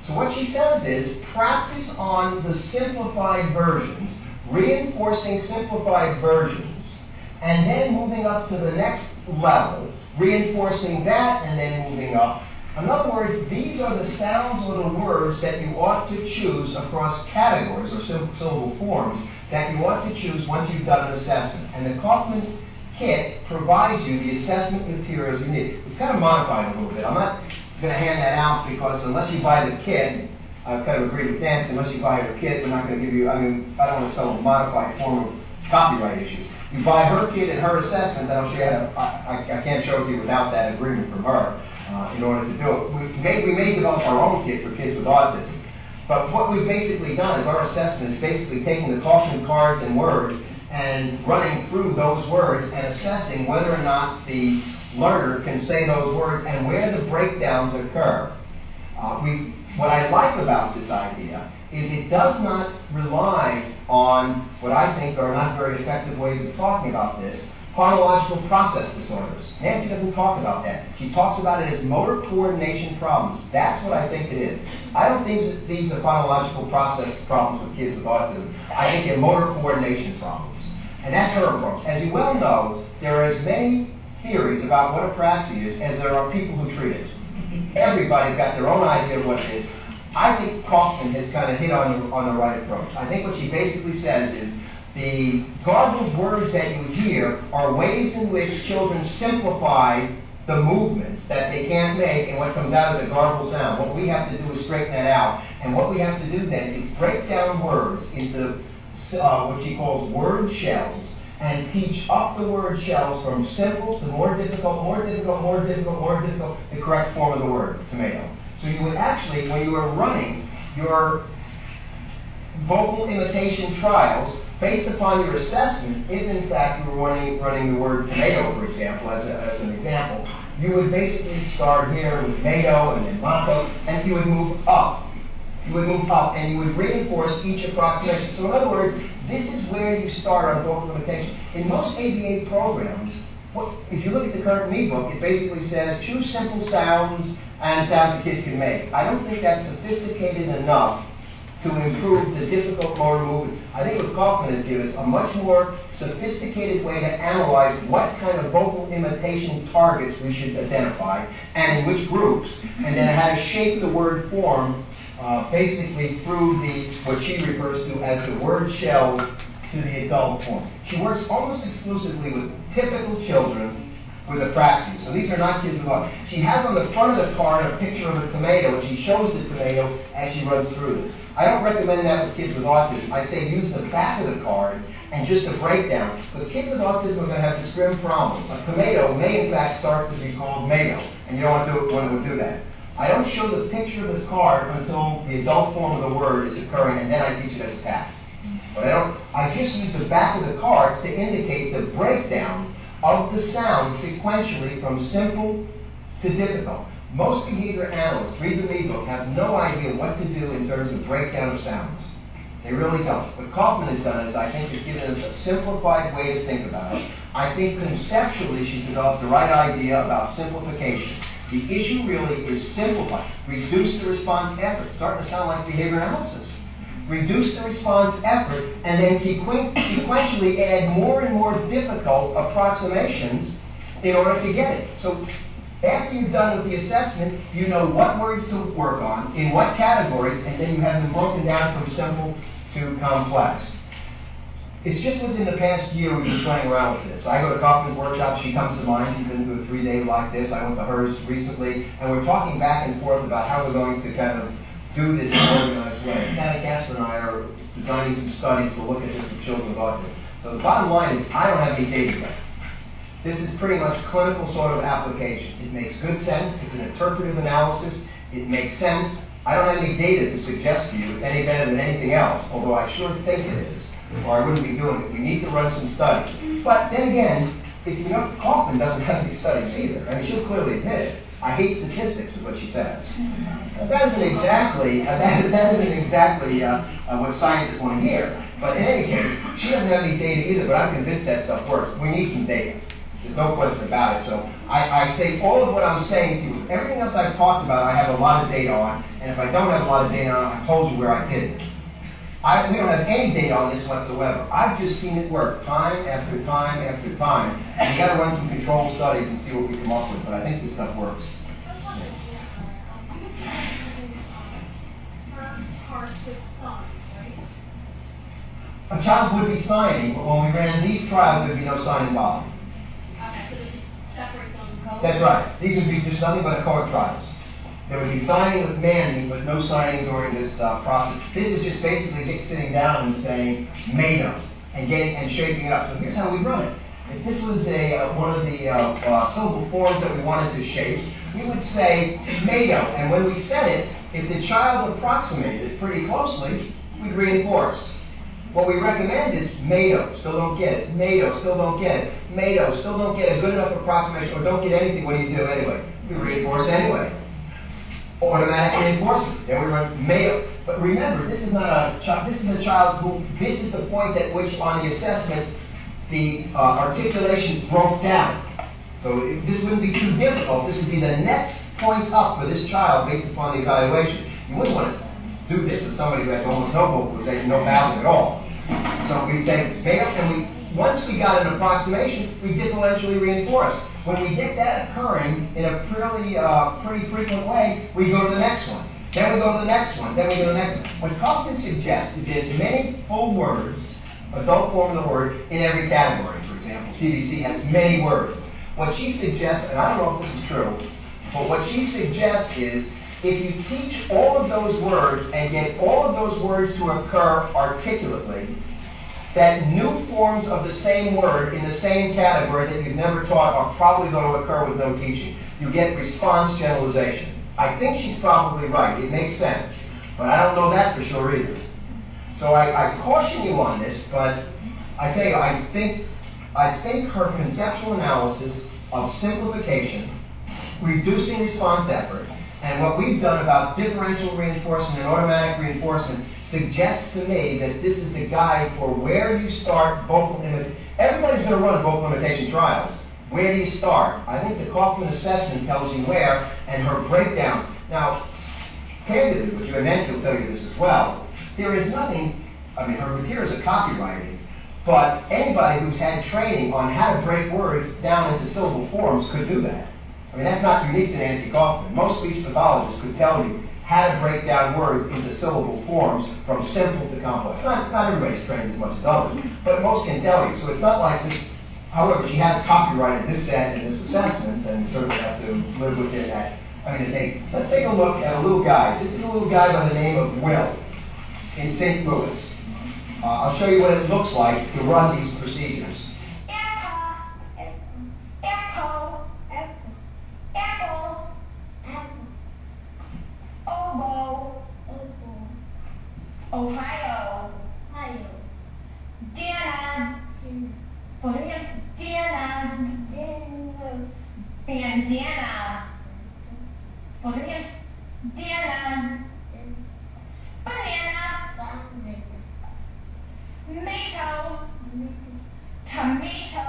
So what she says is practice on the simplified versions, reinforcing simplified versions, and then moving up to the next level, reinforcing that and then moving up. In other words, these are the sounds or the words that you ought to choose across categories or syllable forms that you ought to choose once you've done an assessment. And the Kaufman kit provides you the assessment materials you need. We've kind of modified it a little bit. I'm not going to hand that out because unless you buy the kit, I've kind of agreed with Nancy, unless you buy her kit, we're not going to give you, I don't want to sell a modified form of copyright issues. You buy her kit and her assessment, then I'll show you I can't show it to you without that agreement from her in order to do it. We may develop our own kit for kids with autism. But what we've basically done is our assessment is basically taking the Kaufman cards and words and running through those words and assessing whether or not the learner can say those words and where the breakdowns occur. What I like about this idea is it does not rely on what I think are not very effective ways of talking about this, phonological process disorders. Nancy doesn't talk about that. She talks about it as motor coordination problems. That's what I think it is. I don't think these are phonological process problems with kids with autism. I think they're motor coordination problems. And that's her approach. As you well know, there are as many theories about what apraxia is as there are people who treat it. Everybody's got their own idea of what it is. I think Kaufman has kind of hit on the right approach. I think what she basically says is the garbled words that you hear are ways in which children simplify the movements that they can't make, and what comes out is a garbled sound. What we have to do is straighten that out. And what we have to do then is break down words into what she calls word shells, and teach up the word shells from simple to more difficult, more difficult, more difficult, more difficult, the correct form of the word, tomato. So you would actually, when you are running your vocal imitation trials, based upon your assessment, if in fact you were running the word tomato, for example, as an example, you would basically start here with tomato and then mato, and you would move up. You would move up and you would reinforce each approximation. So in other words, this is where you start on vocal imitation. In most ABA programs, if you look at the current me book, it basically says choose simple sounds and sounds that kids can make. I don't think that's sophisticated enough to improve the difficult motor movement. I think what Kaufman has given us a much more sophisticated way to analyze what kind of vocal imitation targets we should identify and in which groups, and then how to shape the word form basically through what she refers to as the word shells to the adult form. She works almost exclusively with typical children with apraxia. So these are not kids with autism. She has on the front of the card a picture of a tomato, and she shows the tomato as she runs through this. I don't recommend that with kids with autism. I say use the back of the card and just a breakdown, because kids with autism are going to have this grim problem. A tomato may in fact start to be called mayo, and you don't want to do that. I don't show the picture of the card until the adult form of the word is occurring, and then I teach it as a task. But I just use the back of the cards to indicate the breakdown of the sound sequentially from simple to difficult. Most behavior analysts, read the me book, have no idea what to do in terms of breakdown of sounds. They really don't. What Kaufman has done is, I think, has given us a simplified way to think about it. I think conceptually she's developed the right idea about simplification. The issue really is simplify. Reduce the response effort. It's starting to sound like behavior analysis. Reduce the response effort, and then sequentially add more and more difficult approximations in order to get it. So After you're done with the assessment, you know what words to work on, in what categories, and then you have them broken down from simple to complex. It's just within the past year we've been playing around with this. I go to Kaufman's workshop, she comes to mine, she's been to a 3-day like this, I went to hers recently, and we're talking back and forth about how we're going to kind of do this in an organized way. Patty Casper and I are designing some studies to look at this with children with autism. So the bottom line is, I don't have any data yet. This is pretty much clinical sort of applications. It makes good sense, it's an interpretive analysis, it makes sense. I don't have any data to suggest to you it's any better than anything else, although I sure think it is, or I wouldn't be doing it. We need to run some studies. But then again, if you know, Kaufman doesn't have any studies either. I mean, she'll clearly admit it. I hate statistics, is what she says. That isn't exactly, what scientists want to hear. But in any case, she doesn't have any data either, but I'm convinced that stuff works. We need some data. There's no question about it. So I say all of what I'm saying to you. Everything else I've talked about, I have a lot of data on. And if I don't have a lot of data on, I've told you where I did it. We don't have any data on this whatsoever. I've just seen it work time after time after time. And you got to run some controlled studies and see what we come up with. But I think this stuff works. A child would be signing, but when we ran these trials, there'd be no sign involved. Okay, so it just separates on the code? That's right. These would be just nothing but code trials. There would be signing with Mandy, but no signing during this process. This is just basically sitting down and saying "made-up" and shaping it up. So here's how we run it. If this was one of the syllable forms that we wanted to shape, we would say "made-up," and when we said it, if the child approximated it pretty closely, we'd reinforce. What we recommend is "made-up," still don't get it. "Made-up," still don't get it. "Made-up," still don't get a good enough approximation, or don't get anything. What do you do anyway? We reinforce anyway. Automatic reinforcement. Then we run "made-up." But remember, this is not a child. This is a child who. This is the point at which, on the assessment, the articulation broke down. So this wouldn't be too difficult. This would be the next point up for this child based upon the evaluation. You wouldn't want to do this with somebody who has almost no vocalization, no vowel at all. So we'd say "made-up," and once we got an approximation, we differentially reinforce. When we get that occurring in a pretty frequent way, we go to the next one. Then we go to the next one. Then we go to the next one. What Kaufman suggests is there's many full words, adult form of the word, in every category. For example, CBC has many words. What she suggests, and I don't know if this is true, but what she suggests is if you teach all of those words and get all of those words to occur articulately, that new forms of the same word in the same category that you've never taught are probably going to occur with no teaching. You get response generalization. I think she's probably right. It makes sense. But I don't know that for sure either. So I caution you on this, but I tell you, I think her conceptual analysis of simplification, reducing response effort, and what we've done about differential reinforcement and automatic reinforcement suggests to me that this is the guide for where you start vocal imitation. Everybody's going to run vocal imitation trials. Where do you start? I think the Kaufman assessment tells you where, and her breakdown. Now, candidly, with you, and Nancy will tell you this as well, there is nothing, I mean, her materials are copyrighted, but anybody who's had training on how to break words down into syllable forms could do that. I mean, that's not unique to Nancy Kaufman. Most speech pathologists could tell you how to break down words into syllable forms from simple to complex. Not everybody's trained as much as others, but most can tell you. So it's not like this. However, she has copyrighted this set and this assessment, and we sort of have to live within that. I mean, let's take a look at a little guy. This is a little guy by the name of Will in St. Louis. I'll show you what it looks like to run these procedures. Ohio. Dana. For the answer, Dana. Bandana. For the answer, Dana. Banana. Tomato. Tomato.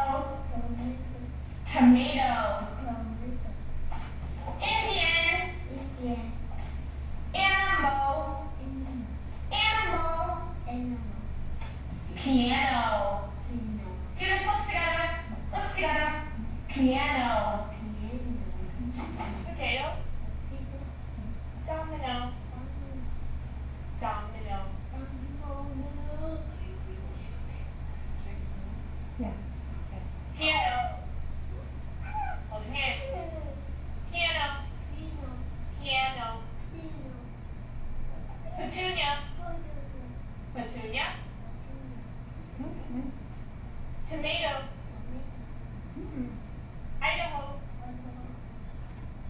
Tomato. Indian. Animal. Animal. Piano. Do this, let's together. Piano. Tomato.